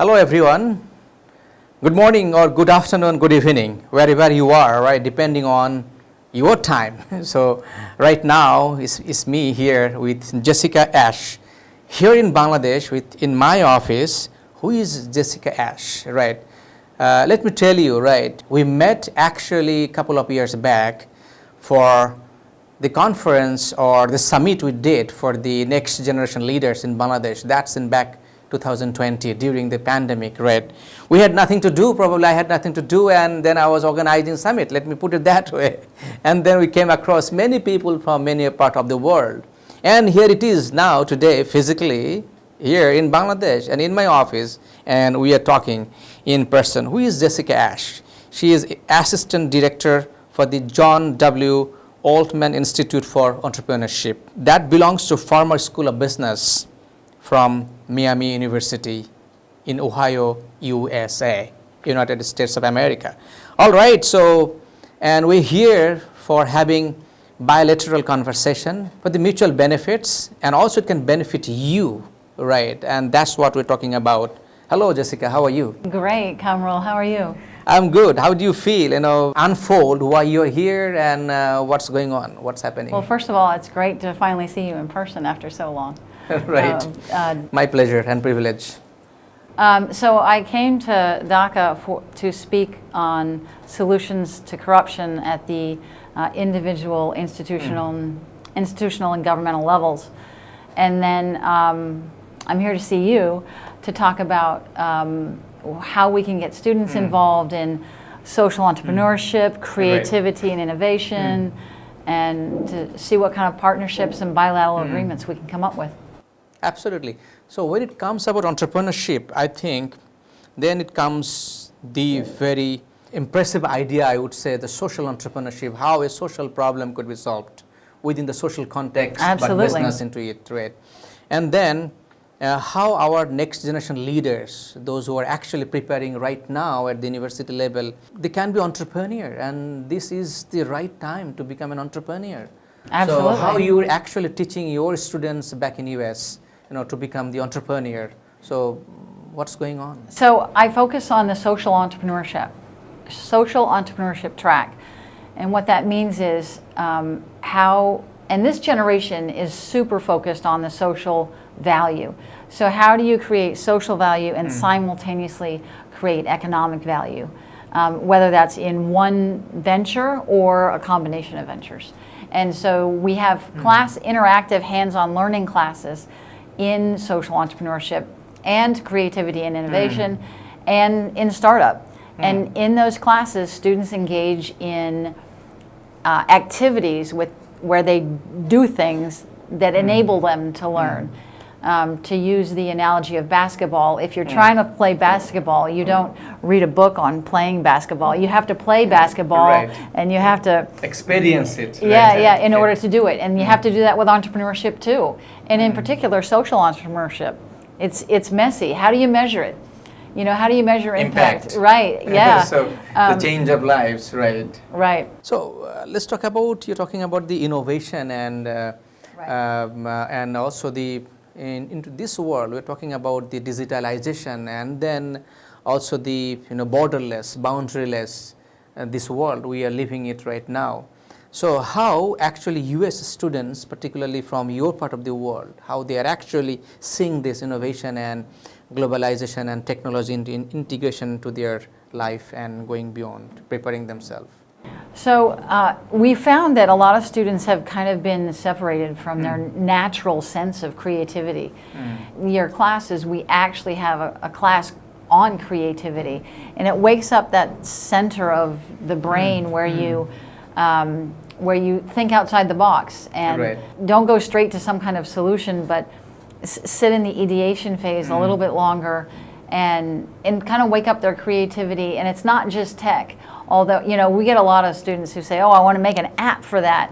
Hello everyone. Good morning or good afternoon, good evening, wherever you are, right, depending on your time. So right now it's me here with Jessica Ashe here in Bangladesh in my office. Who is Jessica Ashe, right? Let me tell you, right, we met actually a couple of years back for the conference or the summit we did for the next generation leaders in Bangladesh. That's in back 2020 during the pandemic, right? We had nothing to do, probably I had nothing to do, and then I was organizing summit, let me put it that way. And then we came across many people from many part of the world. And here it is now today physically here in Bangladesh and in my office, and we are talking in person. Who is Jessica Ashe? She is Assistant Director for the John W. Altman Institute for Entrepreneurship. That belongs to former School of Business from Miami University in Ohio, USA, United States of America. All right, so, and we're here for having bilateral conversation for the mutual benefits, and also it can benefit you, right? And that's what we're talking about. Hello, Jessica, how are you? Great, Kamrul, how are you? I'm good. How do you feel? Unfold why you're here and what's going on, what's happening. Well, first of all, it's great to finally see you in person after so long. Right. My pleasure and privilege. So I came to Dhaka to speak on solutions to corruption at the individual, institutional, and governmental levels. And then I'm here to see you to talk about how we can get students involved in social entrepreneurship, creativity and innovation, and to see what kind of partnerships and bilateral agreements we can come up with. Absolutely. So when it comes about entrepreneurship, I think then it comes the very impressive idea, I would say, the social entrepreneurship, how a social problem could be solved within the social context, Absolutely. but business into it, right? And then how our next generation leaders, those who are actually preparing right now at the university level, they can be entrepreneur, and this is the right time to become an entrepreneur. Absolutely. So how you're actually teaching your students back in US, to become the entrepreneur. So what's going on? So I focus on the social entrepreneurship track. And what that means is and this generation is super focused on the social value. So how do you create social value and simultaneously create economic value? Whether that's in one venture or a combination of ventures. And so we have interactive hands-on learning classes in social entrepreneurship and creativity and innovation and in startup. And in those classes, students engage in activities where they do things that enable them to learn. To use the analogy of basketball, if you're trying to play basketball, you don't read a book on playing basketball. You have to play basketball, and you have to experience it. In order to do it. And you have to do that with entrepreneurship too. And in particular, social entrepreneurship. It's messy. How do you measure it? How do you measure impact? Right, yeah. So the change of lives, right? Right. So let's talk about, you're talking about the innovation and also into this world, we're talking about the digitalization, and then also the borderless, boundaryless, this world we are living it right now. So how actually US students, particularly from your part of the world, how they are actually seeing this innovation and globalization and technology integration to their life and going beyond, preparing themselves? So we found that a lot of students have kind of been separated from their natural sense of creativity. Your classes, we actually have a class on creativity, and it wakes up that center of the brain where you think outside the box and don't go straight to some kind of solution, but sit in the ideation phase a little bit longer and kind of wake up their creativity. And it's not just tech. Although, we get a lot of students who say, oh, I want to make an app for that.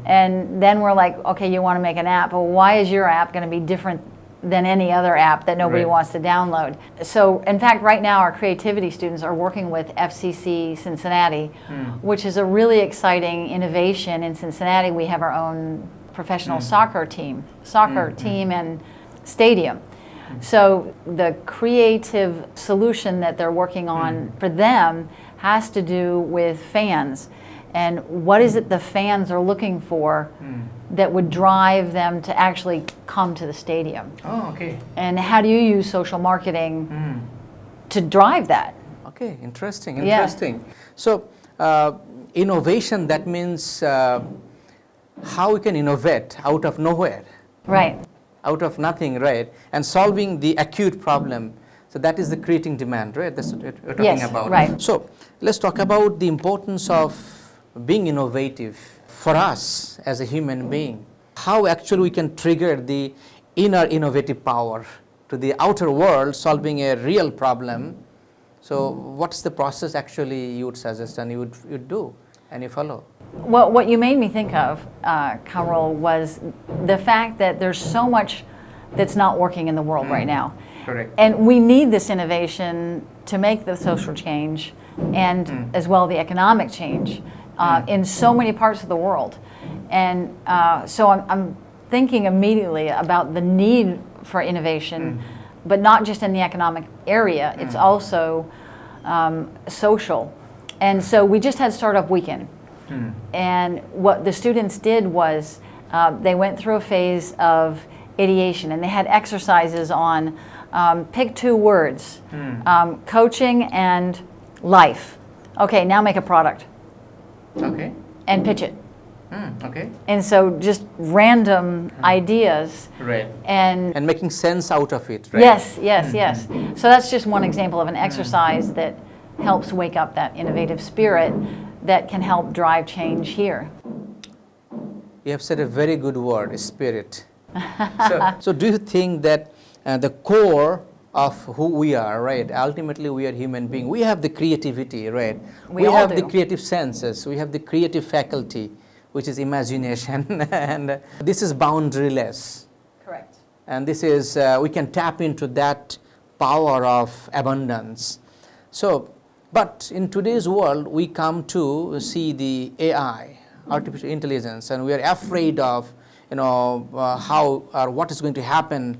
And then we're like, okay, you want to make an app, but why is your app going to be different than any other app that nobody wants to download? So, in fact, right now our creativity students are working with FCC Cincinnati, which is a really exciting innovation. In Cincinnati, we have our own professional soccer team and stadium. So the creative solution that they're working on for them has to do with fans. And what is it the fans are looking for that would drive them to actually come to the stadium? Oh, okay. And how do you use social marketing to drive that? Okay, interesting, Yeah. interesting. So, innovation, that means how we can innovate out of nowhere, Right. out of nothing, right? And solving the acute problem. So that is the creating demand, right? That's what we're talking Yes, about. right. So let's talk about the importance of being innovative for us as a human being. How actually we can trigger the inner innovative power to the outer world, solving a real problem. So what's the process actually you would suggest and you'd do and you follow? Well, what you made me think of, Kamrul, was the fact that there's so much that's not working in the world right now. Correct. And we need this innovation to make the social change and as well the economic change in so many parts of the world. And so I'm thinking immediately about the need for innovation, but not just in the economic area, it's also social. And so we just had Startup Weekend. And what the students did was they went through a phase of ideation, and they had exercises on pick two words, coaching and life. Okay, now make a product. Okay. And pitch it. Okay. And so just random ideas. Right. And making sense out of it, right? yes, yes, yes. So that's just one example of an exercise that helps wake up that innovative spirit that can help drive change here. You have said a very good word, spirit. So do you think that the core of who we are, right? Ultimately, we are human beings. We have the creativity, right? We all have do. the creative senses. We have the creative faculty, which is imagination, and this is boundaryless. Correct. And this is we can tap into that power of abundance. So, but in today's world, we come to see the AI, artificial intelligence, and we are afraid of, how or what is going to happen,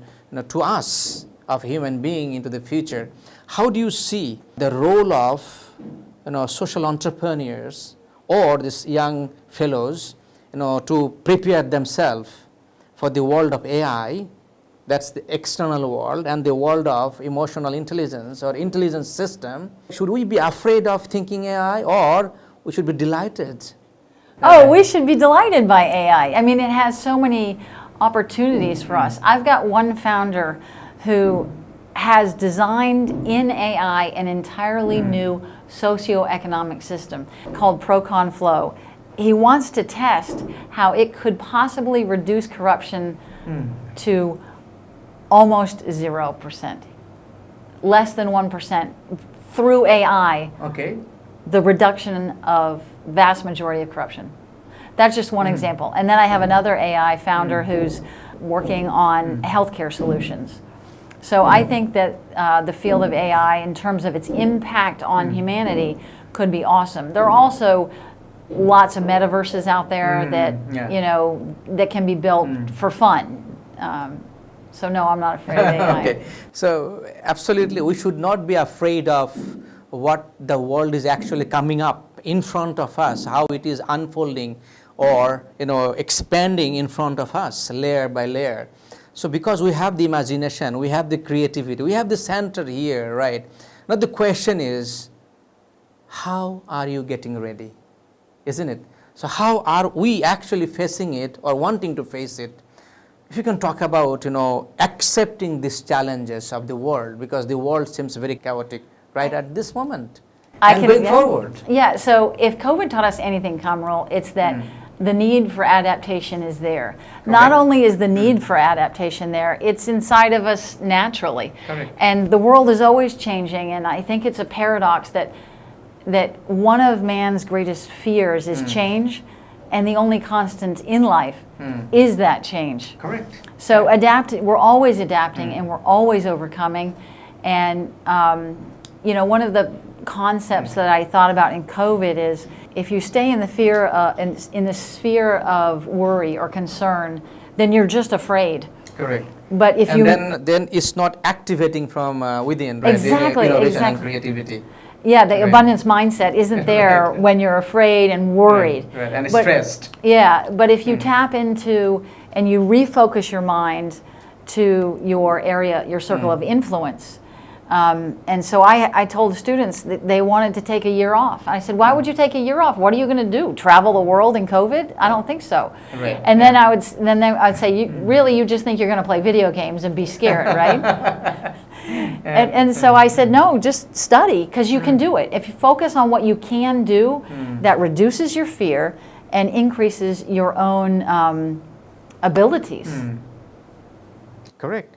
to us of human being into the future. How do you see the role of, social entrepreneurs or these young fellows, to prepare themselves for the world of AI? That's the external world, and the world of emotional intelligence or intelligence system. Should we be afraid of thinking AI, or we should be delighted? Oh, we should be delighted by AI. I mean, it has so many opportunities for us. I've got one founder who has designed in AI an entirely new socioeconomic system called Procon Flow. He wants to test how it could possibly reduce corruption to almost 0%, less than 1% through AI. Okay. The reduction of vast majority of corruption. That's just one example. And then I have another AI founder who's working on healthcare solutions. So I think that the field of AI, in terms of its impact on humanity, could be awesome. There are also lots of metaverses out there that that can be built for fun. So no, I'm not afraid of AI. Okay. So absolutely, we should not be afraid of what the world is actually coming up in front of us, how it is unfolding or expanding in front of us layer by layer. So because we have the imagination, we have the creativity, we have the center here, right? Now the question is, how are you getting ready? Isn't it? So how are we actually facing it or wanting to face it? If you can talk about, accepting these challenges of the world, because the world seems very chaotic right at this moment and going forward. Yeah, so if COVID taught us anything, Kamrul, it's that the need for adaptation is there. Correct. Not only is the need for adaptation there, it's inside of us naturally. Correct. And the world is always changing, and I think it's a paradox that one of man's greatest fears is change, and the only constant in life is that change. Correct. So we're always adapting and we're always overcoming. And one of the concepts that I thought about in COVID is if you stay in the sphere of worry or concern, then you're just afraid. Correct. But if and you then it's not activating from within, right? Exactly, The innovation and exactly. creativity. yeah, the Right. abundance mindset isn't there Right. when you're afraid and worried. Right. And But- stressed. Yeah, but if you tap into and you refocus your mind to your area, your circle of influence. And so I told the students that they wanted to take a year off. I said, why would you take a year off? What are you going to do? Travel the world in COVID? I don't think so. Right. And then I'd say, you just think you're going to play video games and be scared, right? And so I said, no, just study, because you can do it. If you focus on what you can do, that reduces your fear and increases your own abilities. Correct.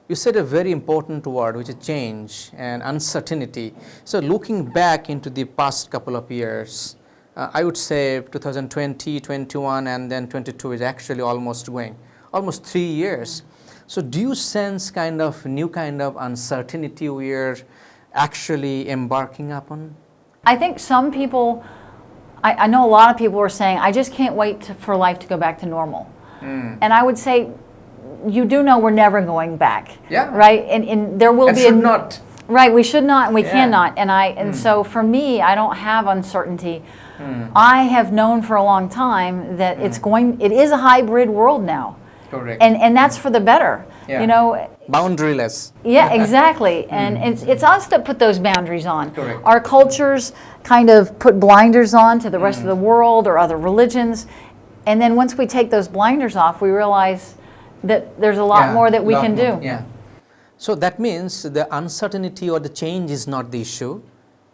You said a very important word, which is change and uncertainty. So looking back into the past couple of years, I would say 2020, 21, and then 22 is actually almost 3 years. So do you sense kind of new kind of uncertainty we're actually embarking upon? I think some people, I know a lot of people were saying, I just can't wait for life to go back to normal. And I would say, you do know we're never going back, Yeah. right? And there will And be should not. Right, we should not and we Yeah. cannot. And so for me, I don't have uncertainty. I have known for a long time that it is a hybrid world now. Correct. And that's for the better. Yeah. You know, Boundaryless. yeah, exactly. And it's us that put those boundaries on. Correct. Our cultures kind of put blinders on to the rest of the world or other religions. And then once we take those blinders off, we realize that there's a lot more that we can do. Yeah. So that means the uncertainty or the change is not the issue.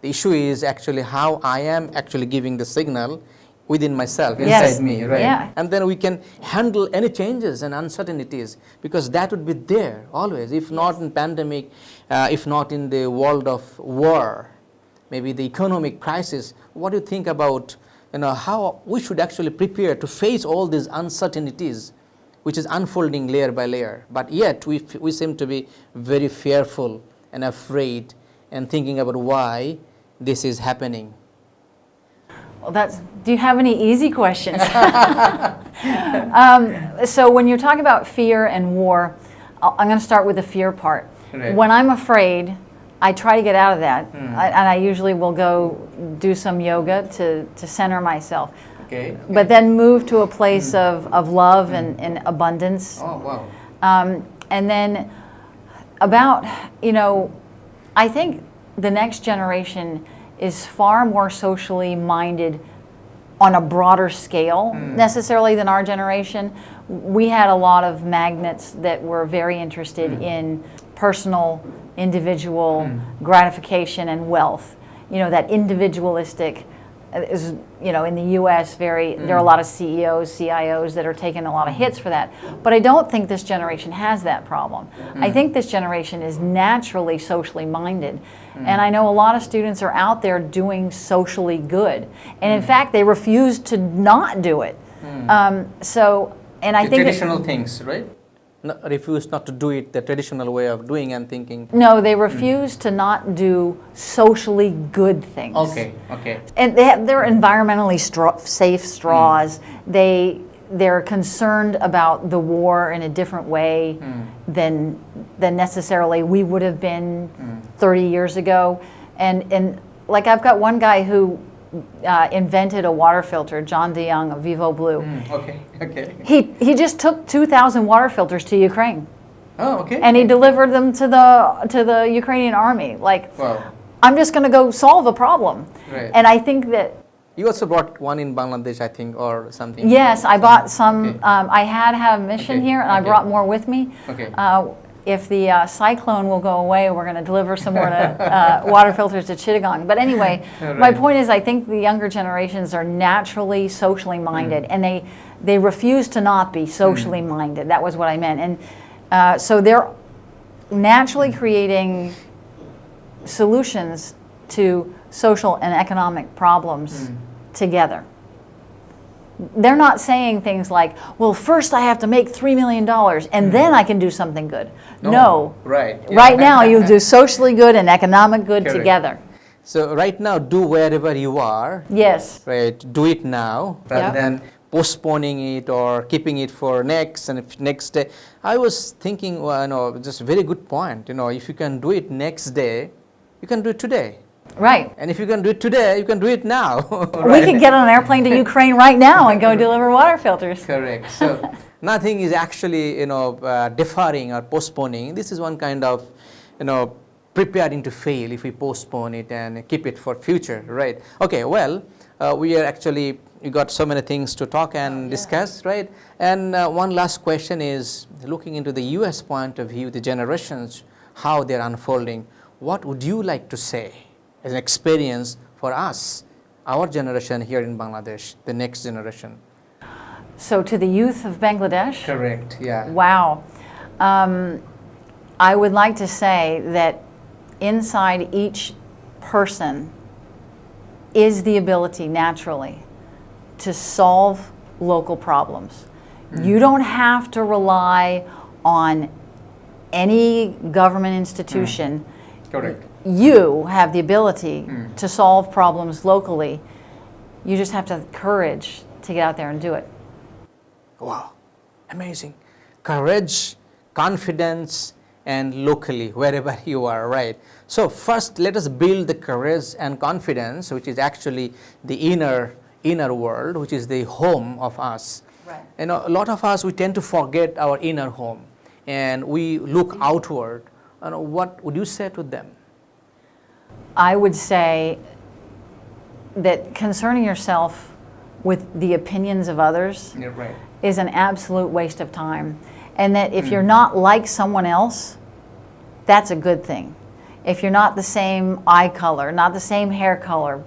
The issue is actually how I am actually giving the signal within myself, inside Yes. me, right? Yeah. And then we can handle any changes and uncertainties, because that would be there always. If not in pandemic, if not in the world of war, maybe the economic crisis, what do you think about how we should actually prepare to face all these uncertainties, which is unfolding layer by layer, but yet we seem to be very fearful and afraid and thinking about why this is happening. Well, do you have any easy questions? So when you're talking about fear and war, I'm going to start with the fear part. Right. When I'm afraid, I try to get out of that, and I usually will go do some yoga to center myself. Okay. But then move to a place of love and abundance. Oh, wow. And then I think the next generation is far more socially minded on a broader scale necessarily than our generation. We had a lot of magnets that were very interested in personal, individual gratification and wealth. That individualistic is, in the U.S. there are a lot of CEOs, CIOs that are taking a lot of hits for that. But I don't think this generation has that problem. I think this generation is naturally socially minded. And I know a lot of students are out there doing socially good. And in fact, they refuse to not do it. And I think traditional things, right? Refuse not to do it the traditional way of doing and thinking. No, they refuse to not do socially good things. Okay. And they're environmentally safe straws. They're concerned about the war in a different way than necessarily we would have been 30 years ago. And like I've got one guy who invented a water filter, John DeYoung of Vivo Blue. Okay. He just took 2,000 water filters to Ukraine. Oh, okay. And he delivered them to the Ukrainian army. Wow. I'm just going to go solve a problem. Right. And I think that. You also brought one in Bangladesh, I think, or something. Yes, I bought some. Okay. I had a mission here, and I brought more with me. Okay. If the cyclone will go away, we're going to deliver some more water filters to Chittagong. But anyway, my point is, I think the younger generations are naturally socially minded, and they refuse to not be socially minded. That was what I meant. And so they're naturally creating solutions to social and economic problems together. They're not saying things like, well, first I have to make $3 million and then I can do something good. No. Right. Yeah. Right now you do socially good and economic good Correct. together. So right now, do wherever you are. Yes. Right. Do it now rather Yeah. than postponing it or keeping it for next and next day. I was thinking, well, just a very good point. If you can do it next day, you can do it today. Right. And if you can do it today, you can do it now. Right? We could get on an airplane to Ukraine right now and go deliver water filters. Correct. So nothing is actually, deferring or postponing. This is one kind of, preparing to fail if we postpone it and keep it for future, right? Okay, well, we got so many things to talk and discuss, right? And one last question is, looking into the U.S. point of view, the generations, how they're unfolding, what would you like to say as an experience for us, our generation here in Bangladesh, the next generation? So to the youth of Bangladesh? Correct, yeah. Wow. I would like to say that inside each person is the ability naturally to solve local problems. You don't have to rely on any government institution. Correct. You have the ability to solve problems locally. You just have to have courage to get out there and do it. Wow, amazing. Courage, confidence, and locally, wherever you are, right? So first, let us build the courage and confidence, which is actually the inner world, which is the home of us. Right. A lot of us, we tend to forget our inner home, and we look outward. What would you say to them? I would say that concerning yourself with the opinions of others is an absolute waste of time. And that if you're not like someone else, that's a good thing. If you're not the same eye color, not the same hair color,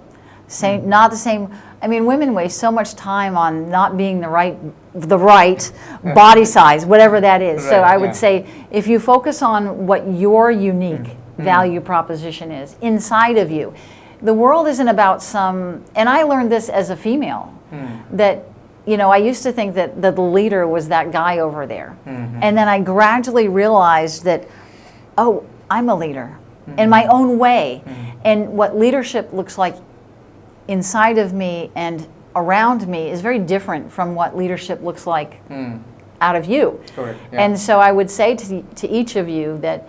not the same, women waste so much time on not being the right body size, whatever that is. So I would say if you focus on what your unique value proposition is inside of you, the world isn't about and I learned this as a female, that I used to think that the leader was that guy over there. And then I gradually realized that, oh, I'm a leader in my own way. And what leadership looks like inside of me and around me is very different from what leadership looks like out of you. Correct. Yeah. And so I would say to each of you that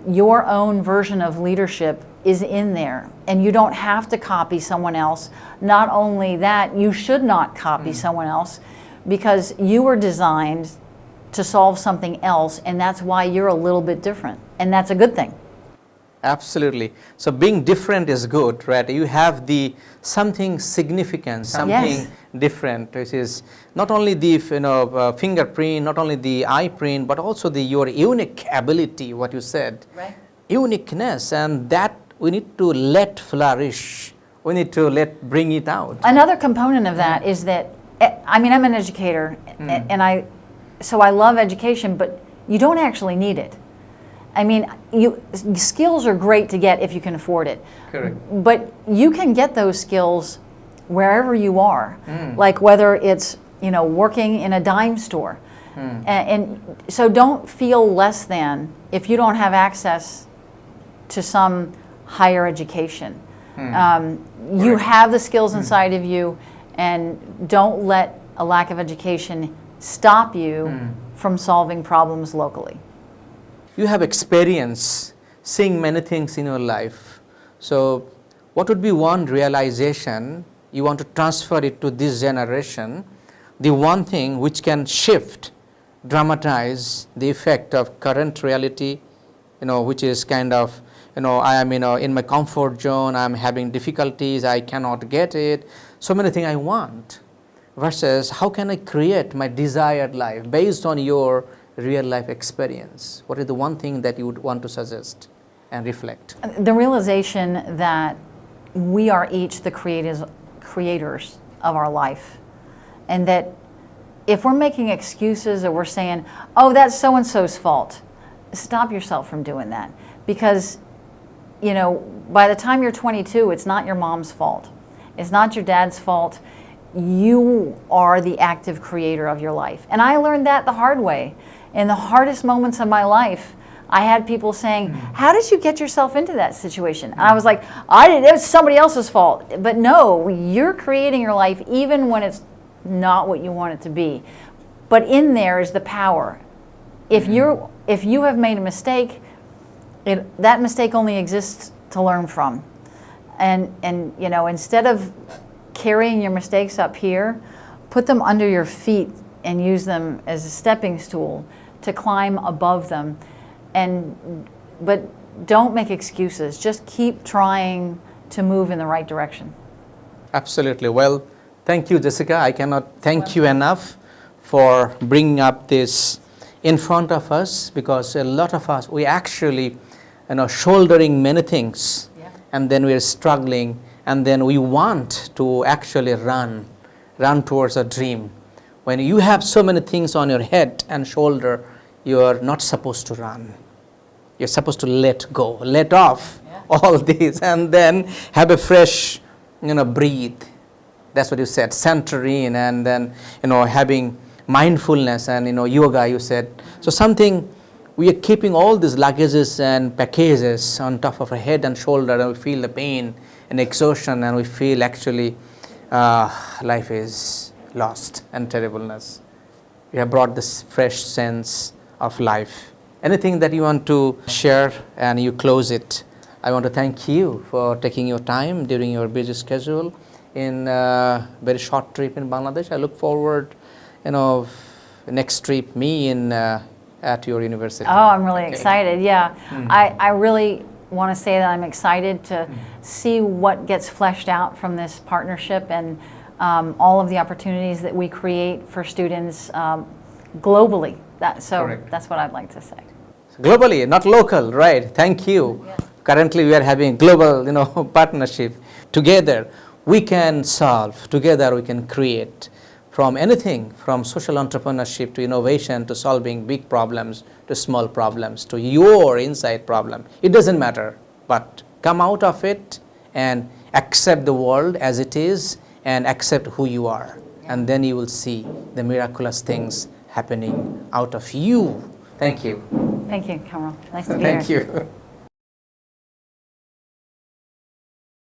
your own version of leadership is in there, and you don't have to copy someone else. Not only that, you should not copy someone else, because you were designed to solve something else, and that's why you're a little bit different, and that's a good thing. Absolutely. So being different is good, right? You have something significant, something different, which is not only the fingerprint, not only the eye print, but also your unique ability, what you said. Right. Uniqueness, and that we need to let flourish. We need to bring it out. Another component of that is that, I'm an educator, and so I love education, but you don't actually need it. Skills are great to get if you can afford it. Correct. But you can get those skills wherever you are, like whether it's working in a dime store. And so don't feel less than if you don't have access to some higher education. You have the skills inside of you, and don't let a lack of education stop you from solving problems locally. You have experience seeing many things in your life. So what would be one realization you want to transfer it to this generation, the one thing which can shift, dramatize the effect of current reality, which is kind of, I am in my comfort zone, I am having difficulties, I cannot get it, so many things I want, versus how can I create my desired life based on your real life experience? What is the one thing that you would want to suggest and reflect? The realization that we are each the creators of our life, and that if we're making excuses or we're saying, oh, that's so-and-so's fault, stop yourself from doing that. Because, by the time you're 22, it's not your mom's fault. It's not your dad's fault. You are the active creator of your life. And I learned that the hard way. In the hardest moments of my life, I had people saying, how did you get yourself into that situation? And I was like, it was somebody else's fault. But no, you're creating your life even when it's not what you want it to be. But in there is the power. If you have made a mistake, that mistake only exists to learn from. And you know, instead of carrying your mistakes up here, put them under your feet and use them as a stepping stool to climb above them. But don't make excuses. Just keep trying to move in the right direction. Absolutely. Well, thank you, Jessica. I cannot thank you enough for bringing up this in front of us, because a lot of us, we actually, you know, shouldering many things, and then we're struggling, and then we want to actually run towards a dream. When you have so many things on your head and shoulder, you are not supposed to run. You're supposed to let go, let off all these, and then have a fresh, you know, breathe. That's what you said, center in, and then, you know, having mindfulness and, you know, yoga, you said. So something, we are keeping all these luggages and packages on top of our head and shoulder, and we feel the pain and exhaustion, and we feel actually life is lost and terribleness. You have brought this fresh sense of life. Anything that you want to share and you close it? I want to thank you for taking your time during your busy schedule in a very short trip in Bangladesh. I look forward, you know, next trip me in at your university. Oh, I'm really excited. Yeah, I really want to say that I'm excited to see what gets fleshed out from this partnership, and all of the opportunities that we create for students globally. That's what I'd like to say. Globally, not local, right? Thank you. Yes. Currently, we are having global, you know, partnership. Together, we can solve. Together, we can create. From anything, from social entrepreneurship to innovation to solving big problems to small problems to your inside problem. It doesn't matter, but come out of it and accept the world as it is and accept who you are. And then you will see the miraculous things happening out of you. Thank you. Thank you, Kamrul. Nice to be here. Thank you.